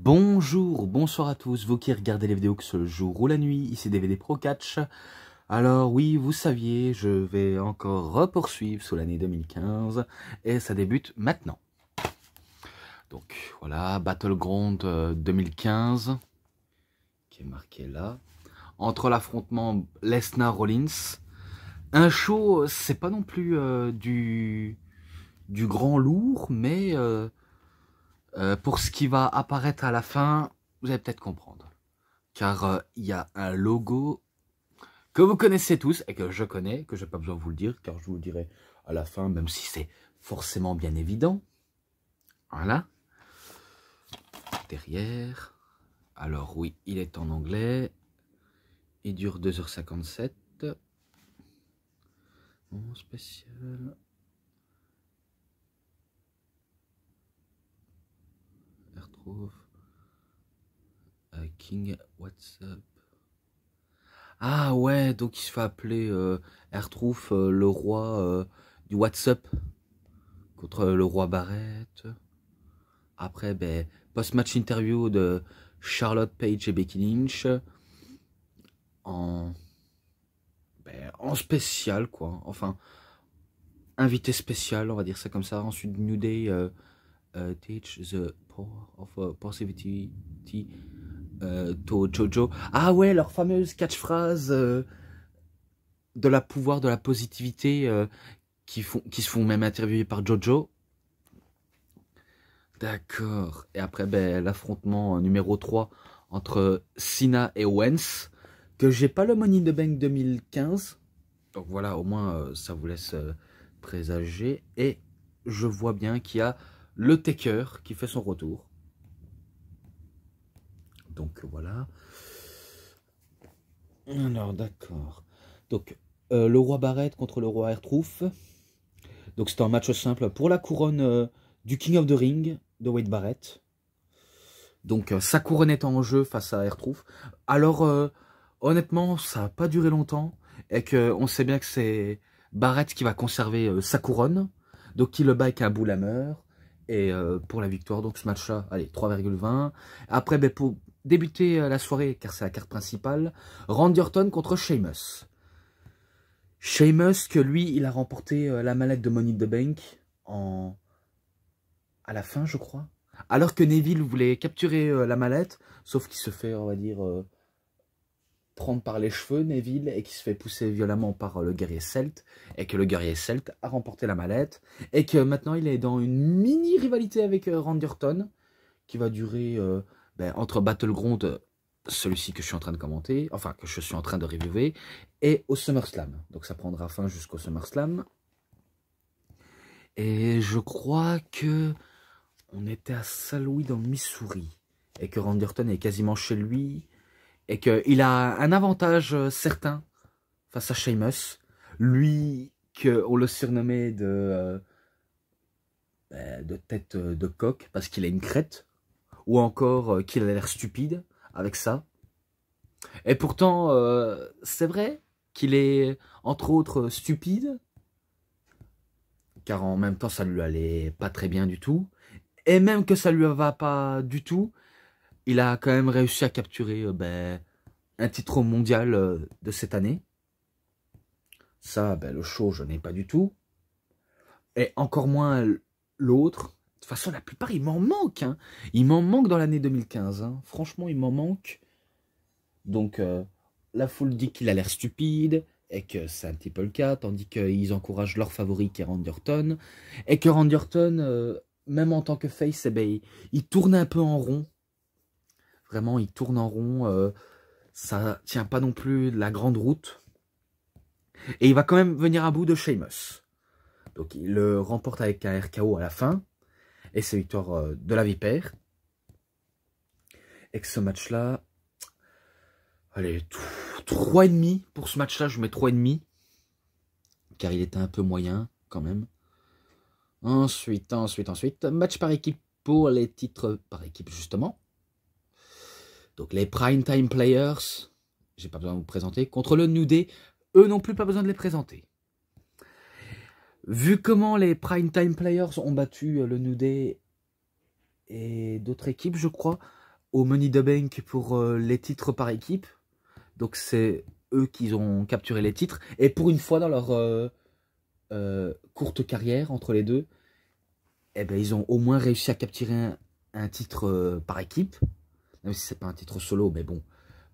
Bonjour, bonsoir à tous, vous qui regardez les vidéos que ce jour ou la nuit, ici DVD Pro Catch. Alors oui, vous saviez, je vais encore poursuivre sur l'année 2015 et ça débute maintenant. Donc voilà, Battleground 2015 qui est marqué là. Entre l'affrontement Lesnar-Rollins, un show, c'est pas non plus du grand lourd, mais pour ce qui va apparaître à la fin, vous allez peut-être comprendre. Car il y a un logo que vous connaissez tous et que je connais, que j'ai pas besoin de vous le dire, car je vous le dirai à la fin, même si c'est forcément bien évident. Voilà. Derrière. Alors oui, il est en anglais. Il dure 2h57. Bon, spécial. Retrouve. King, what's up? Ah ouais, donc il se fait appeler R-Truth, le roi du WhatsApp contre le roi Barrett. Après, ben, post-match interview de Charlotte Page et Becky Lynch en spécial, quoi. Enfin, invité spécial, on va dire ça comme ça. Ensuite, New Day teach the power of positivity to Jojo. Ah ouais, leur fameuse catchphrase de la pouvoir de la positivité qui se font même interviewer par Jojo. D'accord. Et après, ben, l'affrontement numéro 3 entre Cena et Owens, que j'ai pas le Money in the Bank 2015. Donc voilà, au moins, ça vous laisse présager. Et je vois bien qu'il y a le Taker qui fait son retour. Donc voilà. Alors, d'accord. Donc, le roi Barrett contre le roi R-Truth. Donc, c'était un match simple pour la couronne du King of the Ring de Wade Barrett. Donc, sa couronne est en jeu face à R-Truth. Alors, honnêtement, ça n'a pas duré longtemps. Et qu'on sait bien que c'est Barrett qui va conserver sa couronne. Donc, il le bat avec un Bull Hammer. Et pour la victoire, donc ce match-là, allez, 3,20. Après, ben, pour débuter la soirée, car c'est la carte principale, Randy Orton contre Sheamus. Sheamus, que lui, il a remporté la mallette de Money in the Bank à la fin, je crois. Alors que Neville voulait capturer la mallette, sauf qu'il se fait, on va dire, prendre par les cheveux, Neville, et qui se fait pousser violemment par le guerrier celte, et que le guerrier celte a remporté la mallette, et que maintenant il est dans une mini-rivalité avec Randy Orton, qui va durer entre Battleground, celui-ci que je suis en train de commenter, enfin que je suis en train de reviewer, et au SummerSlam. Donc ça prendra fin jusqu'au SummerSlam. Et je crois que on était à Saint Louis dans le Missouri, et que Randy Orton est quasiment chez lui, et qu'il a un avantage certain face à Sheamus. Lui, qu'on le surnommait de tête de coq, parce qu'il a une crête, ou encore qu'il a l'air stupide avec ça. Et pourtant, c'est vrai qu'il est, entre autres, stupide, car en même temps, ça lui allait pas très bien du tout. Et même que ça lui va pas du tout, il a quand même réussi à capturer un titre mondial de cette année. Ça, le show, je n'ai pas du tout. Et encore moins l'autre. De toute façon, la plupart, il m'en manque. Hein. Il m'en manque dans l'année 2015. Hein. Franchement, il m'en manque. Donc, la foule dit qu'il a l'air stupide et que c'est un petit peu le cas, tandis qu'ils encouragent leur favori qui est Randy Orton. Et que Randy Orton, même en tant que face, il tourne un peu en rond. Vraiment, il tourne en rond. Ça tient pas non plus la grande route. Et il va quand même venir à bout de Sheamus. Donc il le remporte avec un RKO à la fin. Et c'est victoire de la Vipère. Et que ce match-là... Allez, 3,5 pour ce match-là, je mets 3,5. Car il était un peu moyen, quand même. Ensuite, match par équipe pour les titres par équipe, justement. Donc les Prime Time Players, j'ai pas besoin de vous présenter, contre le New Day, eux non plus pas besoin de les présenter. Vu comment les Prime Time Players ont battu le New Day et d'autres équipes, je crois, au Money the Bank pour les titres par équipe. Donc c'est eux qui ont capturé les titres. Et pour une fois dans leur courte carrière entre les deux, eh ben, ils ont au moins réussi à capturer un titre par équipe. Même si c'est pas un titre solo, mais bon,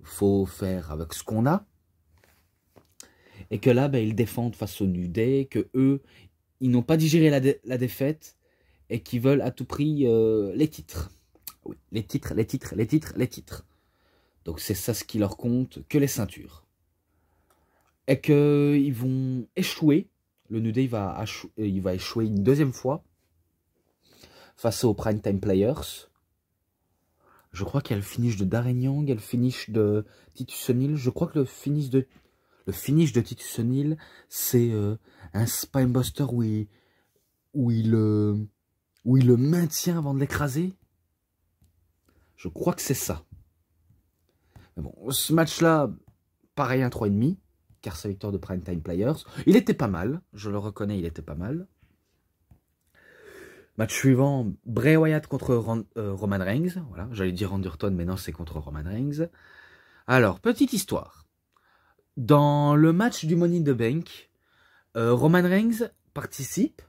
faut faire avec ce qu'on a. Et que là, ben, ils défendent face au New Day, que eux, ils n'ont pas digéré la défaite et qui veulent à tout prix les titres. Oui, les titres, les titres, les titres, les titres. Donc c'est ça ce qui leur compte, que les ceintures. Et qu'ils vont échouer. Le New Day il va échouer une deuxième fois face aux Primetime Players. Je crois qu'il y a le finish de Darren Young, il y a le finish de Titus O'Neil. Je crois que le finish de Titus O'Neil, c'est un Spinebuster où il le maintient avant de l'écraser. Je crois que c'est ça. Mais bon, ce match-là, pareil, un 3,5, car c'est la victoire de Primetime Players. Il était pas mal, je le reconnais, il était pas mal. Match suivant, Bray Wyatt contre Roman Reigns. Voilà, j'allais dire Randy Orton, mais non, c'est contre Roman Reigns. Alors, petite histoire. Dans le match du Money in the Bank, Roman Reigns participe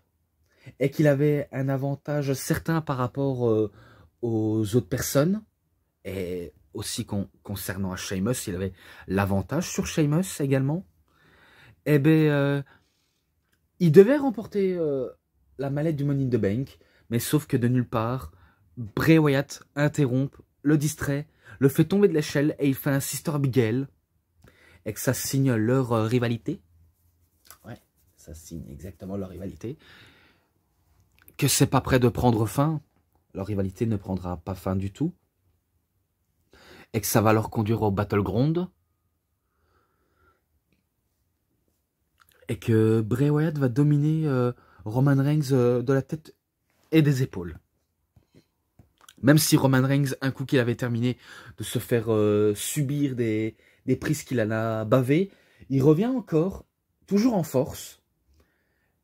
et qu'il avait un avantage certain par rapport aux autres personnes. Et aussi concernant à Sheamus, il avait l'avantage sur Sheamus également. Eh bien, il devait remporter la mallette du Money in the Bank, mais sauf que de nulle part, Bray Wyatt interrompt, le distrait, le fait tomber de l'échelle et il fait un Sister Abigail et que ça signe leur rivalité. Ouais, ça signe exactement leur rivalité. Que c'est pas prêt de prendre fin, leur rivalité ne prendra pas fin du tout. Et que ça va leur conduire au Battleground. Et que Bray Wyatt va dominer Roman Reigns de la tête et des épaules. Même si Roman Reigns, un coup qu'il avait terminé de se faire subir des prises qu'il en a bavé, il revient encore, toujours en force,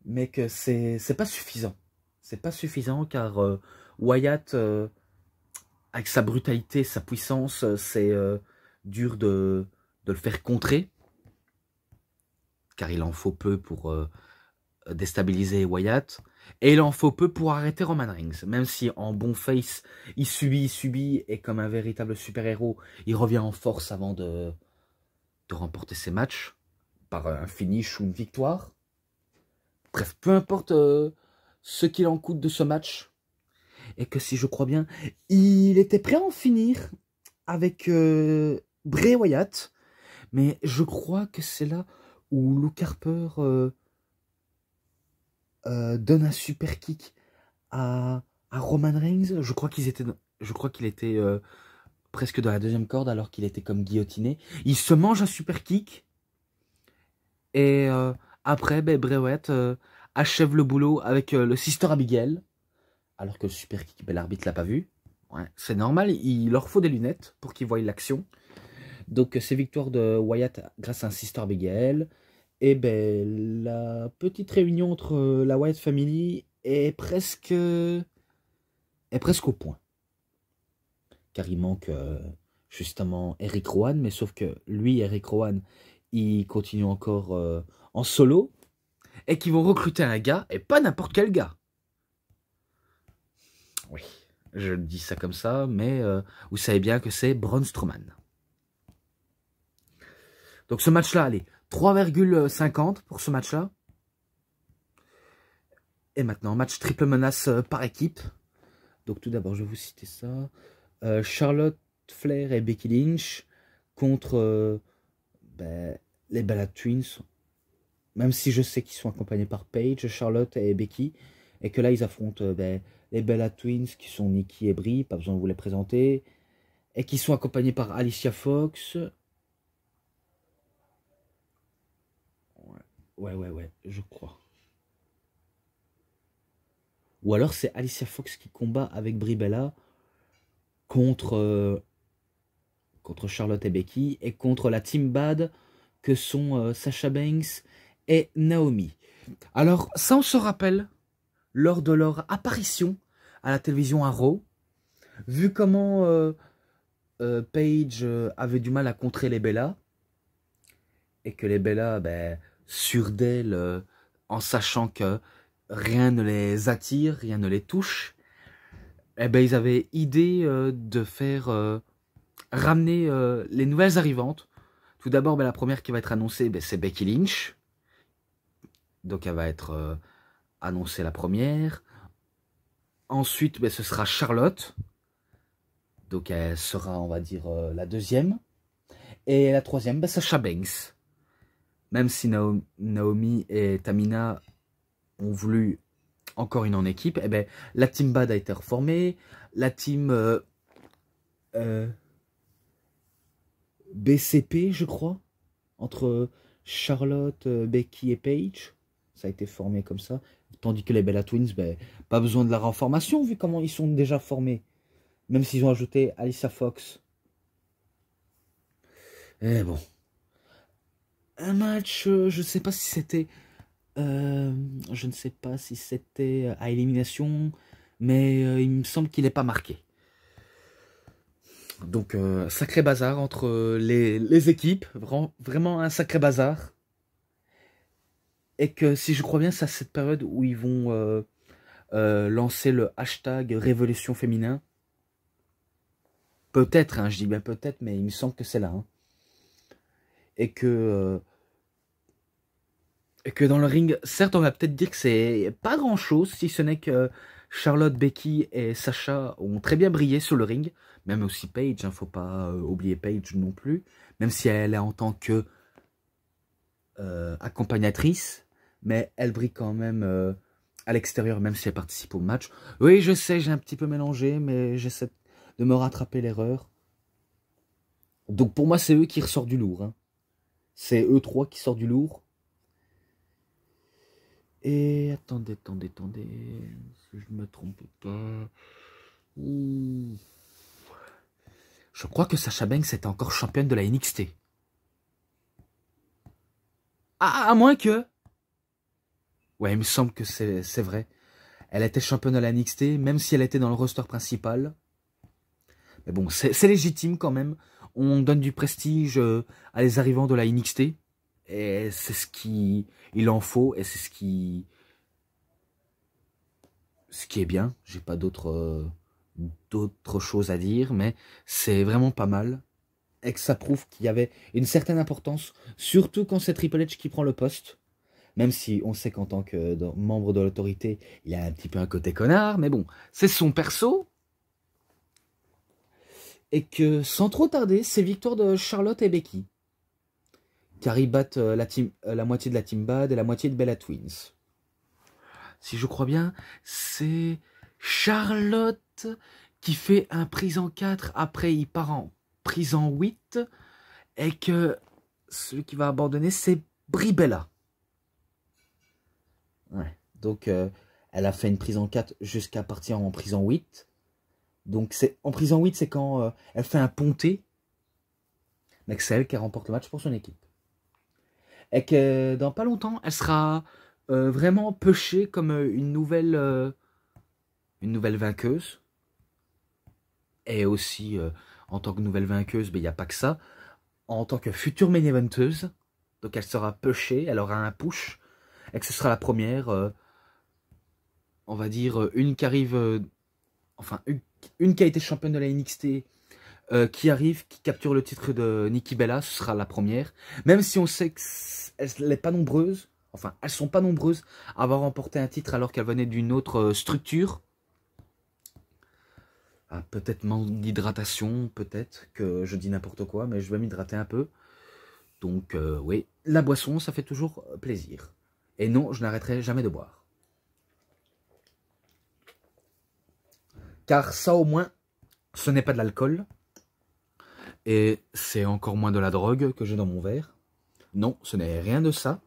mais que c'est pas suffisant. C'est pas suffisant car Wyatt, avec sa brutalité, sa puissance, c'est dur de le faire contrer, car il en faut peu pour déstabiliser Wyatt, et il en faut peu pour arrêter Roman Reigns, même si en bon face, il subit, et comme un véritable super-héros, il revient en force avant de remporter ses matchs, par un finish ou une victoire. Bref, peu importe ce qu'il en coûte de ce match, et que si je crois bien, il était prêt à en finir avec Bray Wyatt, mais je crois que c'est là où Luke Harper donne un super kick à Roman Reigns. Je crois qu'il était presque dans la deuxième corde alors qu'il était comme guillotiné. Il se mange un super kick et après Bray Wyatt achève le boulot avec le Sister Abigail alors que le super kick, l'arbitre l'a pas vu. Ouais, c'est normal, il leur faut des lunettes pour qu'ils voient l'action. Donc c'est victoire de Wyatt grâce à un Sister Abigail. Et ben la petite réunion entre la Wyatt Family est presque au point. Car il manque justement Eric Rowan, mais sauf que lui, Eric Rowan, il continue encore en solo. Et qu'ils vont recruter un gars, et pas n'importe quel gars. Oui, je dis ça comme ça, mais vous savez bien que c'est Braun Strowman. Donc ce match-là, allez, 3,50 pour ce match-là. Et maintenant, match triple menace par équipe. Donc tout d'abord, je vais vous citer ça. Charlotte Flair et Becky Lynch contre les Bella Twins. Même si je sais qu'ils sont accompagnés par Paige, Charlotte et Becky. Et que là, ils affrontent les Bella Twins qui sont Nikki et Brie. Pas besoin de vous les présenter. Et qui sont accompagnés par Alicia Fox. Ouais, je crois. Ou alors c'est Alicia Fox qui combat avec Brie Bella contre Charlotte et Becky et contre la Team Bad que sont Sasha Banks et Naomi. Alors ça on se rappelle lors de leur apparition à la télévision à Raw, vu comment Paige avait du mal à contrer les Bella, et que les Bella, ben, sûrs d'elle, en sachant que rien ne les attire, rien ne les touche, eh ben, ils avaient idée de faire ramener les nouvelles arrivantes. Tout d'abord, ben, la première qui va être annoncée, ben, c'est Becky Lynch. Donc elle va être annoncée la première. Ensuite, ben, ce sera Charlotte. Donc elle sera, on va dire, la deuxième. Et la troisième, ben, Sasha Banks. Même si Naomi et Tamina ont voulu encore une en équipe, eh ben, la team Bad a été reformée. La team BCP, je crois, entre Charlotte, Becky et Paige. Ça a été formé comme ça. Tandis que les Bella Twins, ben, pas besoin de la reformation vu comment ils sont déjà formés. Même s'ils ont ajouté Alyssa Fox. Eh bon. Un match, je ne sais pas si c'était... je ne sais pas si c'était à élimination, mais il me semble qu'il n'est pas marqué. Donc, sacré bazar entre les équipes, vraiment un sacré bazar. Et que si je crois bien, c'est à cette période où ils vont lancer le hashtag Révolution Féminin. Peut-être, hein, je dis bien peut-être, mais il me semble que c'est là. Hein. Et que dans le ring, certes, on va peut-être dire que c'est pas grand-chose, si ce n'est que Charlotte, Becky et Sasha ont très bien brillé sur le ring. Même aussi Paige, hein, faut pas oublier Paige non plus. Même si elle est en tant que accompagnatrice, mais elle brille quand même à l'extérieur, même si elle participe au match. Oui, je sais, j'ai un petit peu mélangé, mais j'essaie de me rattraper l'erreur. Donc pour moi, c'est eux qui ressortent du lourd. Hein. C'est eux trois qui sortent du lourd. Et attendez, si je me trompe pas. Ouh. Je crois que Sasha Banks était encore championne de la NXT. Ah, à moins que... Ouais, il me semble que c'est vrai. Elle était championne de la NXT, même si elle était dans le roster principal. Mais bon, c'est légitime quand même. On donne du prestige à les arrivants de la NXT. Et c'est ce qu'il en faut. Et c'est ce qui est bien. J'ai pas d'autres choses à dire. Mais c'est vraiment pas mal. Et que ça prouve qu'il y avait une certaine importance. Surtout quand c'est Triple H qui prend le poste. Même si on sait qu'en tant que membre de l'autorité, il a un petit peu un côté connard. Mais bon, c'est son perso. Et que sans trop tarder, c'est victoire de Charlotte et Becky. Car ils battent la moitié de la Team Bad et la moitié de Bella Twins. Si je crois bien, c'est Charlotte qui fait un prise en 4, après il part en prise en 8, et que celui qui va abandonner, c'est Brie Bella. Ouais. Donc, elle a fait une prise en 4 jusqu'à partir en prise en 8. Donc, en prise en 8, c'est quand elle fait un ponté, mais que c'est elle qui remporte le match pour son équipe. Et que dans pas longtemps, elle sera vraiment pushée comme une nouvelle vainqueuse. Et aussi, en tant que nouvelle vainqueuse, il n'y a pas que ça. En tant que future main eventeuse, donc elle sera pushée, elle aura un push. Et que ce sera la première, on va dire, une qui arrive, une qui a été championne de la NXT, qui arrive, qui capture le titre de Nikki Bella, ce sera la première. Même si on sait qu'elle n'est pas nombreuse, enfin, elles sont pas nombreuses à avoir remporté un titre alors qu'elles venaient d'une autre structure. Ah, peut-être manque d'hydratation, peut-être que je dis n'importe quoi, mais je vais m'hydrater un peu. Donc, oui, la boisson, ça fait toujours plaisir. Et non, je n'arrêterai jamais de boire. Car ça, au moins, ce n'est pas de l'alcool. Et c'est encore moins de la drogue que j'ai dans mon verre. Non, ce n'est rien de ça.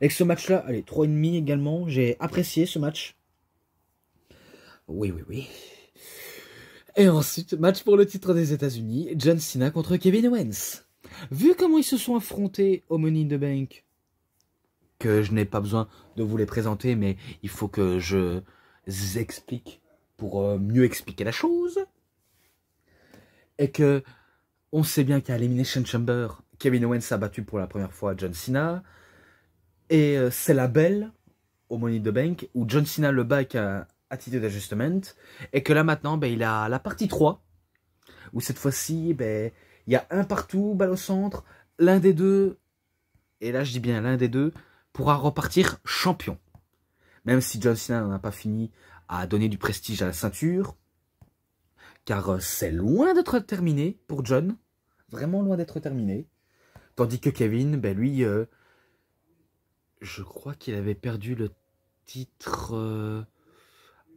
Et que ce match-là, allez, 3,5 également. J'ai apprécié ce match. Oui. Et ensuite, match pour le titre des États-Unis. John Cena contre Kevin Owens. Vu comment ils se sont affrontés au Money in the Bank, que je n'ai pas besoin de vous les présenter, mais il faut que je explique pour mieux expliquer la chose. Et que on sait bien qu'à Elimination Chamber, Kevin Owens a battu pour la première fois John Cena. Et c'est la belle au Money in the Bank où John Cena le bat avec un Attitude Adjustment. Et que là maintenant, ben, il a la partie 3. Où cette fois-ci, ben, il y a un partout, balle au centre. L'un des deux, et là je dis bien l'un des deux, pourra repartir champion. Même si John Cena n'en a pas fini à donner du prestige à la ceinture. Car c'est loin d'être terminé pour John. Vraiment loin d'être terminé. Tandis que Kevin, ben lui, je crois qu'il avait perdu le titre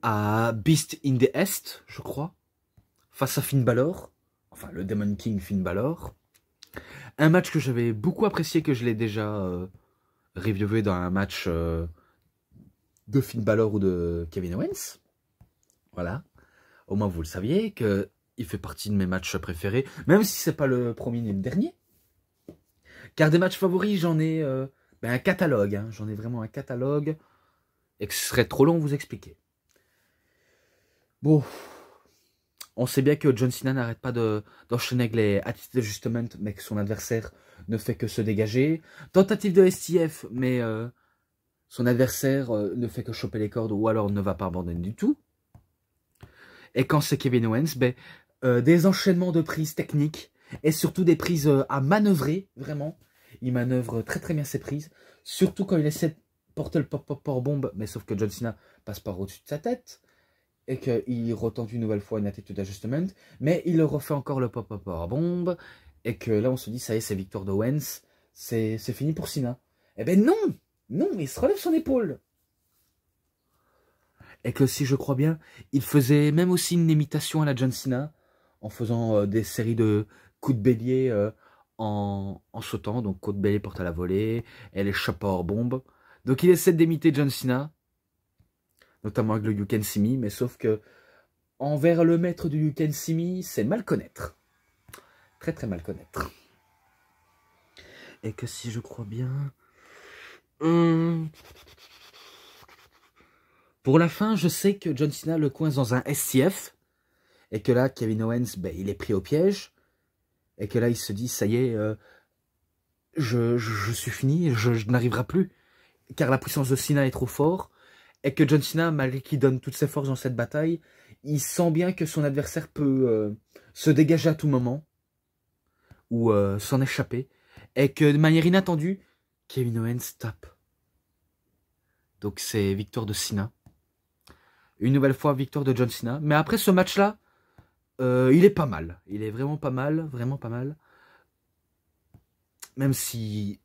à Beast in the East, je crois. Face à Finn Balor. Enfin, le Demon King Finn Balor. Un match que j'avais beaucoup apprécié, que je l'ai déjà reviewé dans un match de Finn Balor ou de Kevin Owens. Voilà. Au moins, vous le saviez, qu'il fait partie de mes matchs préférés. Même si c'est pas le premier ni le dernier. Car des matchs favoris, j'en ai un catalogue. Hein. J'en ai vraiment un catalogue. Et que ce serait trop long à vous expliquer. Bon. On sait bien que John Cena n'arrête pas d'enchaîner avec les attitude adjustment, mais que son adversaire ne fait que se dégager. Tentative de STF, mais son adversaire ne fait que choper les cordes ou alors ne va pas abandonner du tout. Et quand c'est Kevin Owens, ben, des enchaînements de prises techniques et surtout des prises à manœuvrer, vraiment. Il manœuvre très très bien ses prises, surtout quand il essaie de porter le pop-pop bomb, mais sauf que John Cena passe par au-dessus de sa tête. Et qu'il retente une nouvelle fois une attitude d'adjustment, mais il le refait encore le pop-up bomb, et que là on se dit, ça y est, c'est victoire d'Owens, c'est fini pour Cena. Eh ben non, non, il se relève son épaule. Et que si je crois bien, il faisait même aussi une imitation à la John Cena, en faisant des séries de coups de bélier en sautant, donc coup de bélier porte à la volée, et les power bomb. Donc il essaie d'imiter John Cena, notamment avec le You Can See Me, mais sauf que envers le maître du You Can See Me, c'est mal connaître. Très très mal connaître. Et que si je crois bien... Pour la fin, je sais que John Cena le coince dans un STF, et que là, Kevin Owens, ben, il est pris au piège, et que là, il se dit, ça y est, je suis fini, je n'arriverai plus, car la puissance de Cena est trop forte, et que John Cena, malgré qu'il donne toutes ses forces dans cette bataille, il sent bien que son adversaire peut se dégager à tout moment, ou s'en échapper, et que de manière inattendue, Kevin Owens tape. Donc c'est victoire de Cena. Une nouvelle fois, victoire de John Cena. Mais après ce match-là, il est pas mal. Il est vraiment pas mal, vraiment pas mal. Même si,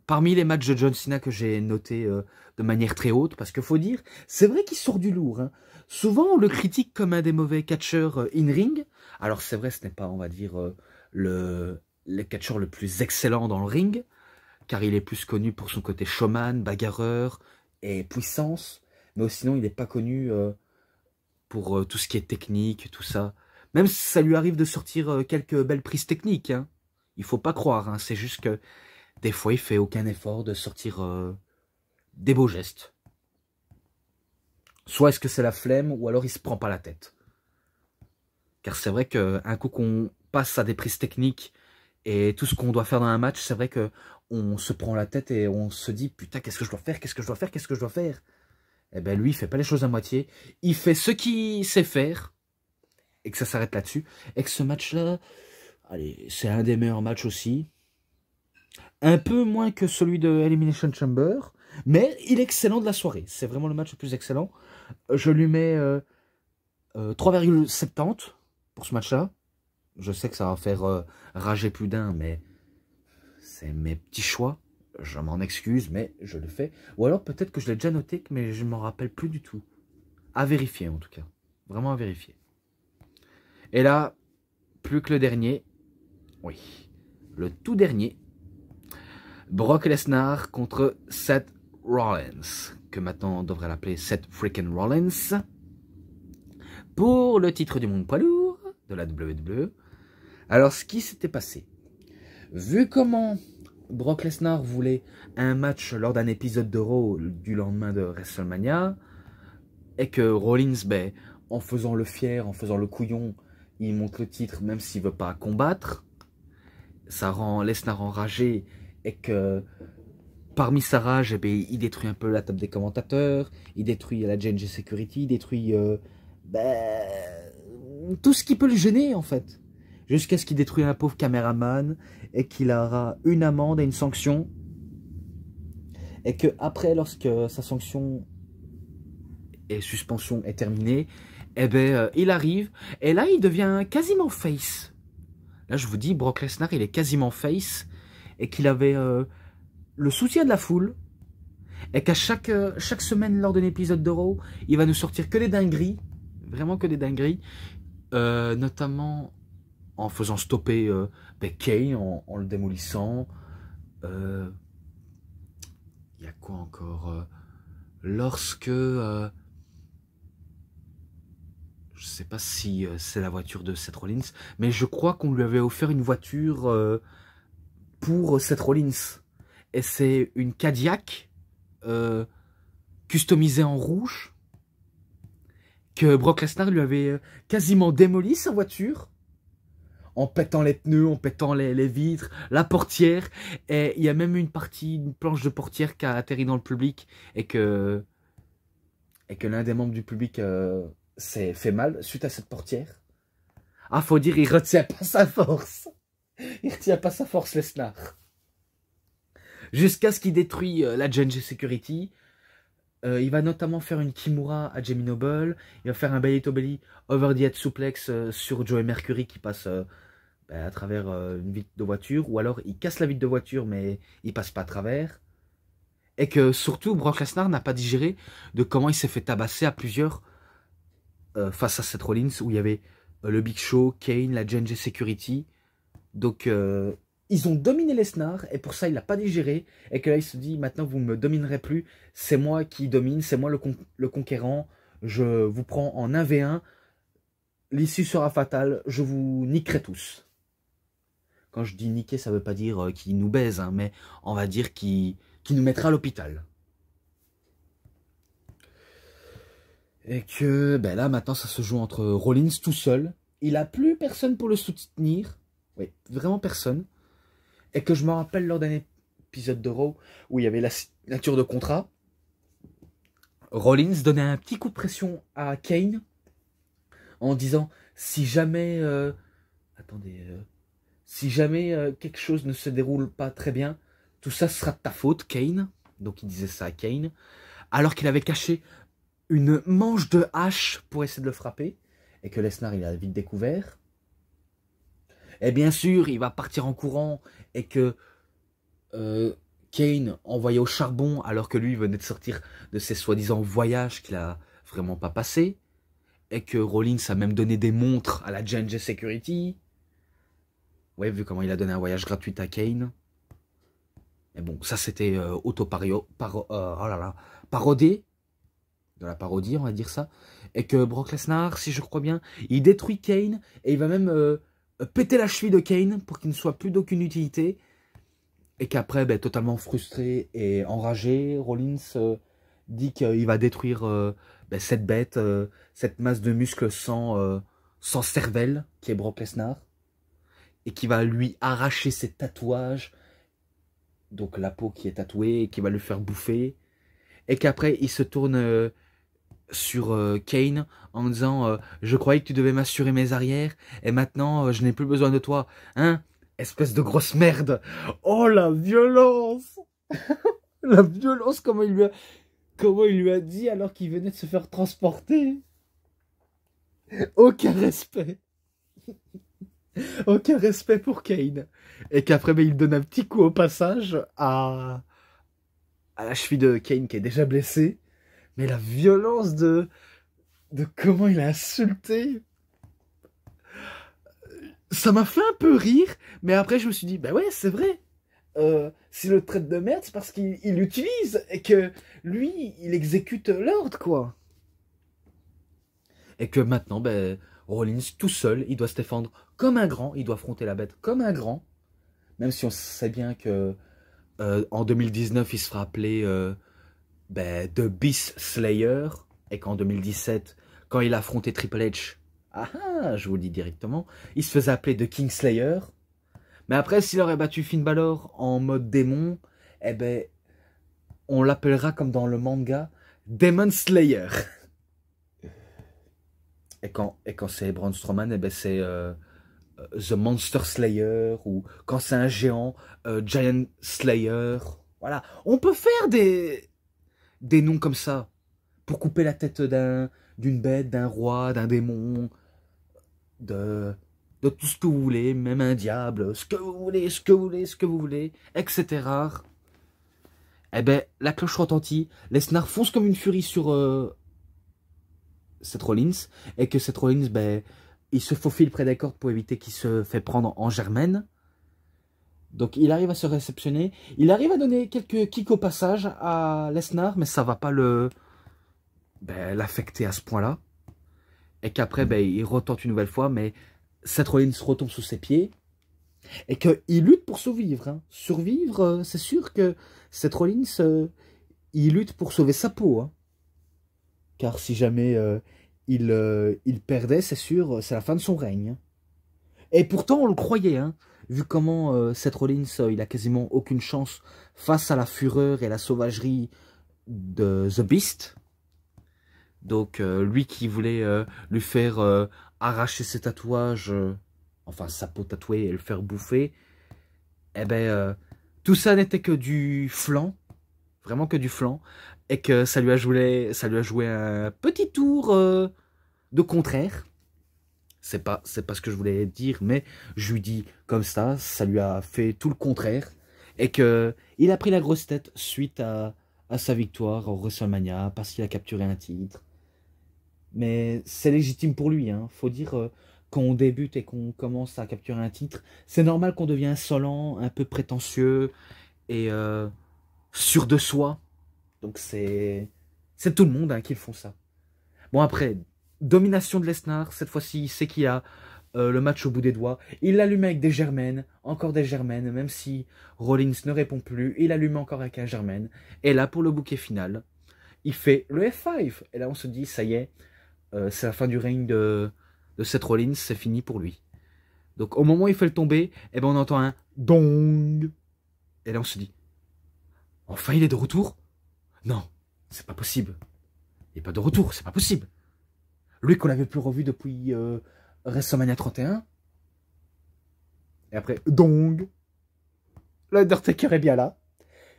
parmi les matchs de John Cena que j'ai notés de manière très haute, parce qu'il faut dire, c'est vrai qu'il sort du lourd. Hein. Souvent, on le critique comme un des mauvais catcheurs in-ring. Alors c'est vrai, ce n'est pas, on va dire, le catcheur le plus excellent dans le ring, car il est plus connu pour son côté showman, bagarreur et puissance. Mais sinon, il n'est pas connu pour tout ce qui est technique, tout ça. Même si ça lui arrive de sortir quelques belles prises techniques, hein. Il faut pas croire, hein. C'est juste que des fois, il fait aucun effort de sortir des beaux gestes. Soit est-ce que c'est la flemme, ou alors il se prend pas la tête. Car c'est vrai qu'un coup qu'on passe à des prises techniques et tout ce qu'on doit faire dans un match, c'est vrai que on se prend la tête et on se dit, putain, qu'est-ce que je dois faire, qu'est-ce que je dois faire, qu'est-ce que je dois faire. Eh ben lui, il fait pas les choses à moitié. Il fait ce qu'il sait faire. Et que ça s'arrête là-dessus. Et que ce match-là, allez, c'est un des meilleurs matchs aussi. Un peu moins que celui de Elimination Chamber. Mais il est excellent de la soirée. C'est vraiment le match le plus excellent. Je lui mets 3,70 pour ce match-là. Je sais que ça va faire rager plus d'un, mais c'est mes petits choix. Je m'en excuse, mais je le fais. Ou alors peut-être que je l'ai déjà noté, mais je ne m'en rappelle plus du tout. À vérifier en tout cas. Vraiment à vérifier. Et là, plus que le dernier. Oui, le tout dernier. Brock Lesnar contre Seth Rollins. Que maintenant on devrait l'appeler Seth freaking Rollins. Pour le titre du monde poids lourd de la WWE. Alors, ce qui s'était passé. Vu comment Brock Lesnar voulait un match lors d'un épisode de Raw du lendemain de WrestleMania, et que Rollins, ben, en faisant le fier, en faisant le couillon, il monte le titre même s'il veut pas combattre. Ça rend Lesnar enragé et que parmi sa rage, eh bien, il détruit un peu la table des commentateurs, il détruit la JNG Security, il détruit ben, tout ce qui peut le gêner en fait. Jusqu'à ce qu'il détruise un pauvre caméraman et qu'il aura une amende et une sanction. Et que après, lorsque sa sanction et suspension est terminée, eh ben, il arrive et là il devient quasiment face. Là je vous dis, Brock Lesnar il est quasiment face et qu'il avait le soutien de la foule et qu'à chaque semaine lors d'un épisode de Raw, il va nous sortir que des dingueries, vraiment que des dingueries, notamment en faisant stopper Kane, en le démolissant. Il y a quoi encore lorsque je sais pas si c'est la voiture de Seth Rollins, mais je crois qu'on lui avait offert une voiture pour Seth Rollins. Et c'est une Cadillac customisée en rouge que Brock Lesnar lui avait quasiment démoli sa voiture en pétant les pneus, en pétant les vitres, la portière. Et il y a même une planche de portière qui a atterri dans le public et que l'un des membres du public s'est fait mal suite à cette portière. Ah, faut dire, il retient pas sa force. Il retient pas sa force, Lesnar. Jusqu'à ce qu'il détruit la JNG Security. Il va notamment faire une Kimura à Jamie Noble. Il va faire un belly to belly over the head suplex sur Joey Mercury qui passe à travers une vitre de voiture. Ou alors il casse la vitre de voiture mais il passe pas à travers. Et que surtout Brock Lesnar n'a pas digéré de comment il s'est fait tabasser à plusieurs face à Seth Rollins où il y avait le Big Show, Kane, la JNG Security. Donc ils ont dominé Lesnar et pour ça il n'a pas digéré et que là il se dit maintenant vous ne me dominerez plus, c'est moi qui domine, c'est moi le conquérant, je vous prends en 1v1, l'issue sera fatale, je vous niquerai tous. Quand je dis niquer ça veut pas dire qu'il nous baise, hein, mais on va dire qu'il nous mettra à l'hôpital. Et que ben là maintenant ça se joue entre Rollins tout seul, il n'a plus personne pour le soutenir, oui, vraiment personne. Et que je me rappelle lors d'un épisode de Raw où il y avait la signature de contrat, Rollins donnait un petit coup de pression à Kane en disant si jamais si jamais quelque chose ne se déroule pas très bien, tout ça sera de ta faute, Kane. Donc il disait ça à Kane, alors qu'il avait caché une manche de hache pour essayer de le frapper et que Lesnar il a vite découvert. Et bien sûr, il va partir en courant et que Kane envoyé au charbon alors que lui venait de sortir de ses soi-disant voyages qu'il a vraiment pas passé. Et que Rollins a même donné des montres à la JNG Security. Ouais, vu comment il a donné un voyage gratuit à Kane. Mais bon, ça c'était parodé. De la parodie, on va dire ça. Et que Brock Lesnar, si je crois bien, il détruit Kane et il va même péter la cheville de Kane pour qu'il ne soit plus d'aucune utilité. Et qu'après, ben, totalement frustré et enragé, Rollins dit qu'il va détruire ben, cette bête, cette masse de muscles sans cervelle, qui est Brock Lesnar. Et qui va lui arracher ses tatouages, donc la peau qui est tatouée, et qui va le faire bouffer. Et qu'après, il se tourne sur Kane en disant je croyais que tu devais m'assurer mes arrières, et maintenant, je n'ai plus besoin de toi. Hein ? Espèce de grosse merde. Oh, la violence. La violence, comment il lui a dit alors qu'il venait de se faire transporter. Aucun respect. Aucun respect pour Kane. Et qu'après, il donne un petit coup au passage à la cheville de Kane qui est déjà blessée. Mais la violence de comment il a insulté. Ça m'a fait un peu rire, mais après je me suis dit, bah ouais, c'est vrai. S'il le traite de merde, c'est parce qu'il l'utilise et que lui, il exécute l'ordre, quoi. Et que maintenant, ben, Rollins, tout seul, il doit se défendre comme un grand, il doit affronter la bête comme un grand, même si on sait bien que en 2019, il sera appelé The Beast Slayer, et qu'en 2017, quand il a affronté Triple H, Ah ah, je vous le dis directement. Il se faisait appeler The Kingslayer. Mais après, s'il aurait battu Finn Balor en mode démon, eh ben, on l'appellera comme dans le manga Demon Slayer. Et quand c'est Braun Strowman, eh ben c'est The Monster Slayer, ou quand c'est un géant, Giant Slayer. Voilà, on peut faire des noms comme ça pour couper la tête d'une bête, d'un roi, d'un démon, de, de tout ce que vous voulez, même un diable, ce que vous voulez, ce que vous voulez, ce que vous voulez, etc. Eh ben, la cloche retentit, Lesnar fonce comme une furie sur Seth Rollins, et que Seth Rollins, ben, il se faufile près des cordes pour éviter qu'il se fait prendre en germaine. Donc il arrive à se réceptionner, il arrive à donner quelques kicks au passage à Lesnar, mais ça va pas l'affecter à ce point-là. Et qu'après, ben, il retente une nouvelle fois, mais Seth Rollins retombe sous ses pieds. Et qu'il lutte pour survivre. Hein. Survivre, c'est sûr que Seth Rollins, il lutte pour sauver sa peau. Hein. Car si jamais il perdait, c'est sûr, c'est la fin de son règne. Hein. Et pourtant, on le croyait. Hein, vu comment Seth Rollins, il a quasiment aucune chance face à la fureur et la sauvagerie de The Beast. Donc, lui qui voulait lui faire arracher ses tatouages, enfin sa peau tatouée et le faire bouffer, eh ben, tout ça n'était que du flan, vraiment que du flan, et que ça lui a joué un petit tour de contraire. C'est pas ce que je voulais dire, mais je lui dis comme ça lui a fait tout le contraire, et que il a pris la grosse tête suite à sa victoire au WrestleMania, parce qu'il a capturé un titre. Mais c'est légitime pour lui, hein. Faut dire, quand on débute et qu'on commence à capturer un titre, c'est normal qu'on devient insolent, un peu prétentieux et sûr de soi. Donc c'est tout le monde hein, qui le font ça. Bon après, domination de Lesnar, cette fois-ci, il sait qu'il a le match au bout des doigts. Il l'allume avec des germaines, encore des germaines, même si Rollins ne répond plus, il allume encore avec un germaine. Et là, pour le bouquet final, il fait le F5. Et là, on se dit, ça y est, c'est la fin du règne de Seth Rollins, c'est fini pour lui. Donc au moment où il fait le tomber, eh ben, on entend un dong. Et là on se dit, enfin il est de retour? Non, c'est pas possible. Il n'est pas de retour, c'est pas possible. Lui qu'on l'avait plus revu depuis WrestleMania 31. Et après, dong. L'Undertaker est bien là.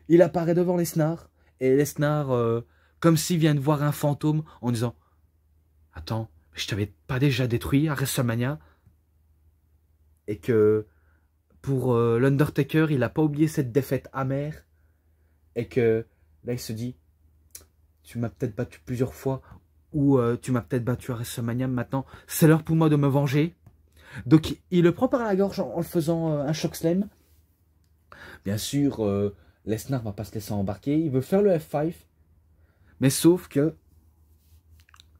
Il apparaît devant Lesnar. Et Lesnar, comme s'il vient de voir un fantôme, en disant, attends, je t'avais pas déjà détruit à WrestleMania? Et que pour l'Undertaker, il n'a pas oublié cette défaite amère. Et que là, il se dit, tu m'as peut-être battu plusieurs fois, ou tu m'as peut-être battu à WrestleMania, maintenant, c'est l'heure pour moi de me venger. Donc, il le prend par la gorge en le faisant un chokeslam. Bien sûr, Lesnar va pas se laisser embarquer, il veut faire le F5. Mais sauf que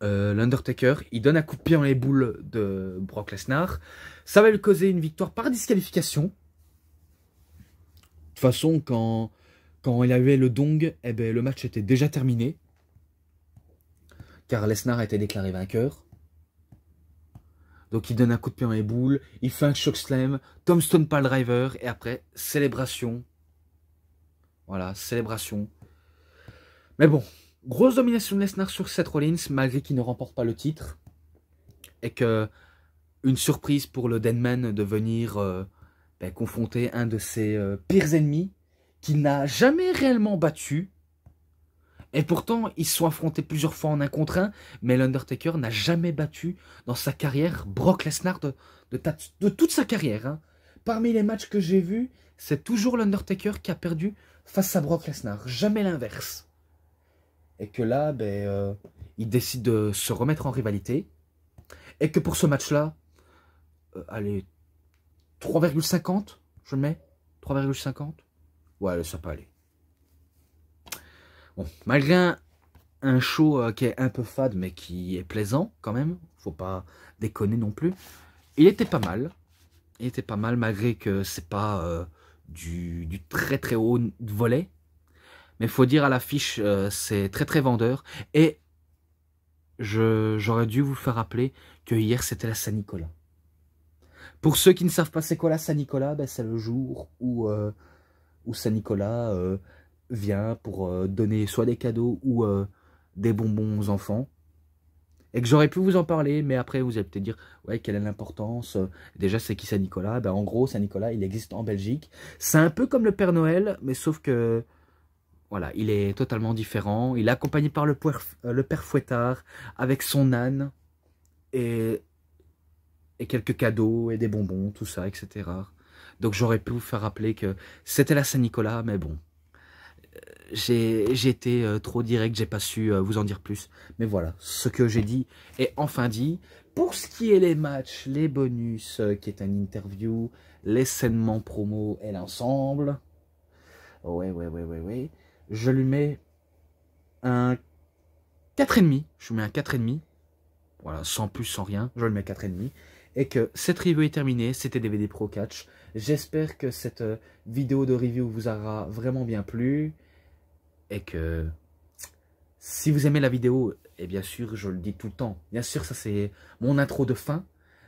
l'Undertaker, il donne un coup de pied dans les boules de Brock Lesnar. Ça va lui causer une victoire par disqualification. De toute façon, quand il avait le dong, eh ben, le match était déjà terminé. Car Lesnar a été déclaré vainqueur. Donc il donne un coup de pied dans les boules, il fait un chokeslam, Tombstone Pile Driver, et après, célébration. Voilà, célébration. Mais bon, grosse domination de Lesnar sur Seth Rollins, malgré qu'il ne remporte pas le titre. Et que une surprise pour le Deadman de venir confronter un de ses pires ennemis, qu'il n'a jamais réellement battu. Et pourtant, ils se sont affrontés plusieurs fois en 1 contre 1, mais l'Undertaker n'a jamais battu dans sa carrière Brock Lesnar de toute sa carrière. Hein. Parmi les matchs que j'ai vus, c'est toujours l'Undertaker qui a perdu face à Brock Lesnar, jamais l'inverse. Et que là, il décide de se remettre en rivalité. Et que pour ce match-là, allez, 3,50, je le mets 3,50. Ouais, ça peut aller. Bon, malgré un show qui est un peu fade, mais qui est plaisant quand même, faut pas déconner non plus, il était pas mal. Il était pas mal, malgré que c'est pas du très très haut volet. Mais faut dire à l'affiche, c'est très très vendeur. Et j'aurais dû vous faire rappeler que hier c'était la Saint-Nicolas. Pour ceux qui ne savent pas c'est quoi la Saint-Nicolas, ben, c'est le jour où Saint-Nicolas vient pour donner soit des cadeaux ou des bonbons aux enfants. Et que j'aurais pu vous en parler, mais après vous allez peut-être dire, ouais, quelle est l'importance? Déjà, c'est qui Saint-Nicolas? Ben, en gros, Saint-Nicolas, il existe en Belgique. C'est un peu comme le Père Noël, mais sauf que, voilà, il est totalement différent. Il est accompagné par le Père Fouettard, avec son âne, et, et quelques cadeaux, et des bonbons, tout ça, etc. Donc j'aurais pu vous faire rappeler que c'était la Saint-Nicolas, mais bon. J'ai été trop direct, j'ai pas su vous en dire plus. Mais voilà, ce que j'ai dit est enfin dit. Pour ce qui est les matchs, les bonus, qui est une interview, les scènements promo et l'ensemble. Ouais. Je lui mets un 4,5. Je lui mets un 4,5. Voilà, sans plus, sans rien. Je lui mets 4,5. Et que cette review est terminée. C'était DVD Pro Catch. J'espère que cette vidéo de review vous aura vraiment bien plu. Et que si vous aimez la vidéo, et bien sûr, je le dis tout le temps, bien sûr, ça c'est mon intro de fin.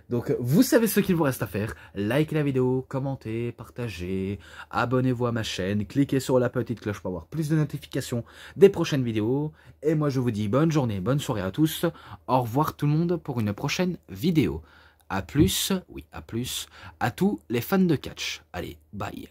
Donc, vous savez ce qu'il vous reste à faire. Likez la vidéo, commentez, partagez, abonnez-vous à ma chaîne, cliquez sur la petite cloche pour avoir plus de notifications des prochaines vidéos. Et moi, je vous dis bonne journée, bonne soirée à tous. Au revoir tout le monde pour une prochaine vidéo. A plus, oui, à plus, à tous les fans de catch. Allez, bye.